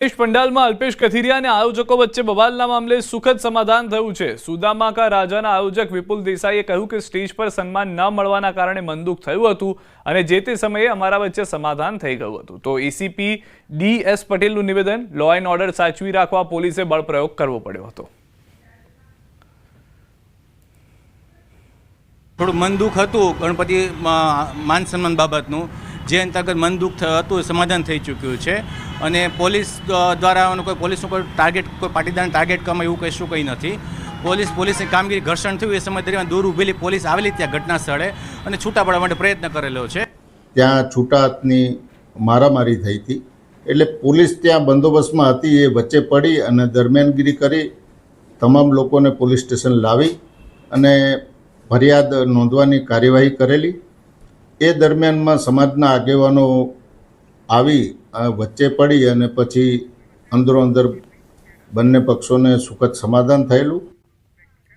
પંડાલમાં અલ્પેશ કથિરિયા અને આયોજકો વચ્ચે બવાલના મામલે સુખદ સમાધાન થયું છે। સુદામા કા રાજાના આયોજક વિપુલ દેસાઈએ કહ્યું કે સ્ટેજ પર સન્માન ન મળવાના કારણે મનદુખ થયું હતું અને જે તે સમયે અમારા વચ્ચે સમાધાન થઈ ગયું હતું। તો એસીપી ડી.એસ. પટેલનું નિવેદન, લો એન્ડ ઓર્ડર સાચવી રાખવા પોલીસે બળપ્રયોગ કરવો પડ્યો હતો। થોડું મનદુખ હતું ગણપતિ માન સન્માન બાબતનું, જે અંતર્ગત મનદુખ હતું સમાધાન થઈ ચૂક્યું છે અને પોલીસ દ્વારા કોઈ પોલીસનું કોઈ ટાર્ગેટ, કોઈ પાટીદારને ટાર્ગેટ કરવામાં એવું કશું કંઈ નથી। પોલીસની કામગીરી ઘર્ષણ થયું એ સમય દરમિયાન દૂર ઊભેલી પોલીસ આવેલી ત્યાં ઘટના સ્થળે અને છૂટા પાડવા માટે પ્રયત્ન કરેલો છે। ત્યાં છૂટા હાથની મારામારી થઈ હતી, એટલે પોલીસ ત્યાં બંદોબસ્તમાં હતી, એ વચ્ચે પડી અને દરમિયાનગીરી કરી તમામ લોકોને પોલીસ સ્ટેશન લાવી અને ફરિયાદ નોંધવાની કાર્યવાહી કરેલી। એ દરમિયાનમાં સમાજના આગેવાનો આવી વચ્ચે પડી અને પછી અંદરો અંદર બંને પક્ષોને સુખદ સમાધાન થયેલું।